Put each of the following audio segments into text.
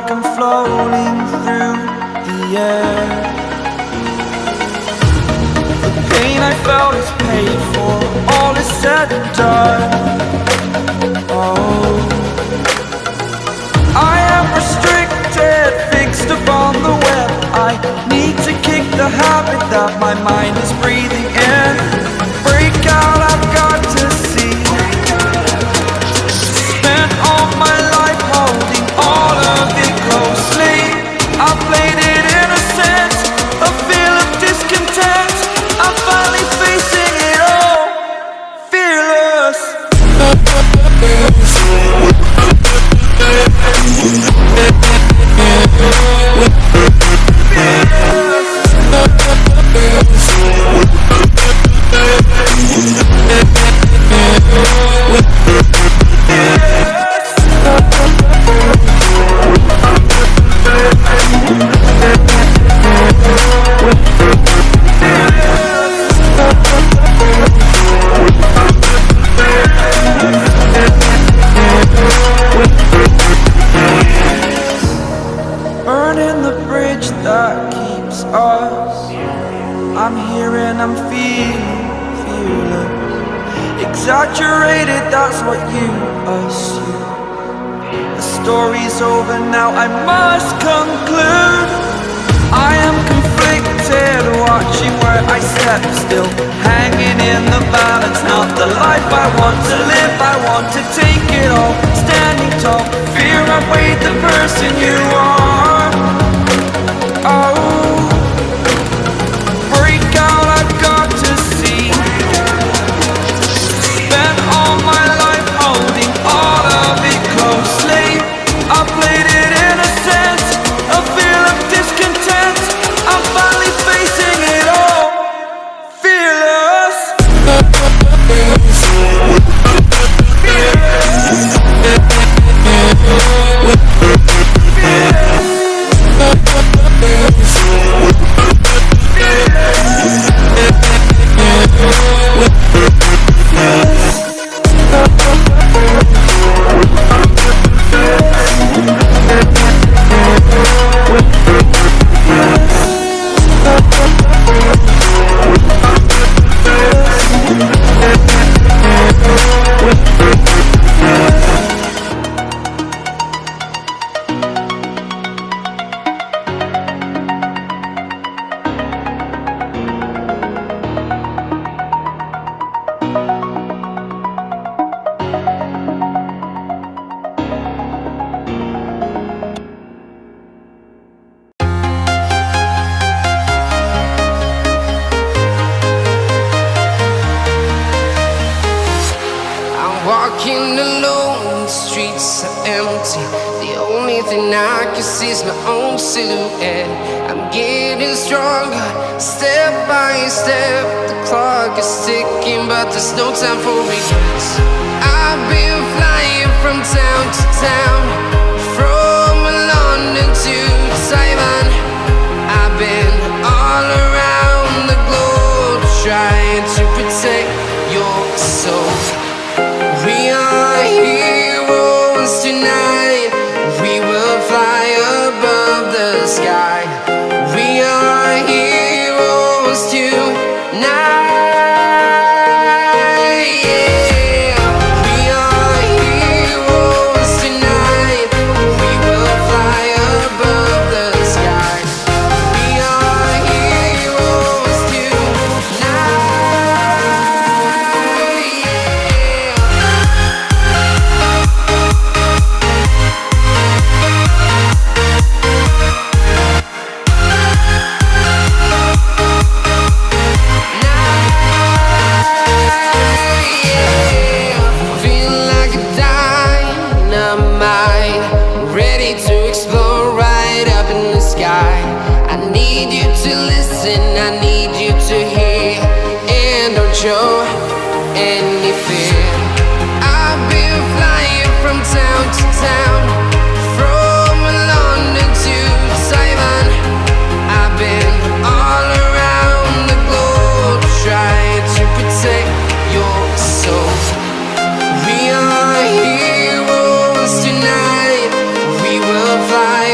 like I'm floating through the air. The pain I felt is paid for, all is said and done. Oh, I am restricted, fixed upon the web. I need to kick the habit that my mind is breathing in. Break out, I've got to see. Spent all my life holding all of it closely. I played it innocent, a feel of discontent. I'm finally facing it all, fearless. Burning the bridge that keeps us. I'm here and I'm feeling fearless. Exaggerated, that's what you assume. The story's over now, I must conclude. I am conflicted, watching where I step still, hanging in the balance. Not the life I want to live, I want to take it all. Standing tall, fear outweighed the person you are. Oh, break out, I've got to see. Spent all my life holding all of it closely. I played it innocent, a feel of discontent. I'm finally facing it all, fearless. Walking alone, the streets are empty. The only thing I can see is my own silhouette. I'm getting stronger, step by step. The clock is ticking, but there's no time for regrets. I've been flying from town to town, from London to Taiwan. I've been all around the globe, trying to protect your soul. We are heroes tonight. We will fly above the sky. We are heroes tonight. Yeah. We are heroes tonight. We will fly above the sky. We are heroes tonight. I need you to hear and don't show any fear. I've been flying from town to town, from London to Taiwan. I've been all around the globe, trying to protect your soul. We are heroes tonight. We will fly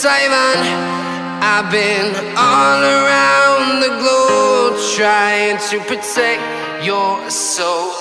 Simon. I've been all around the globe trying to protect your soul.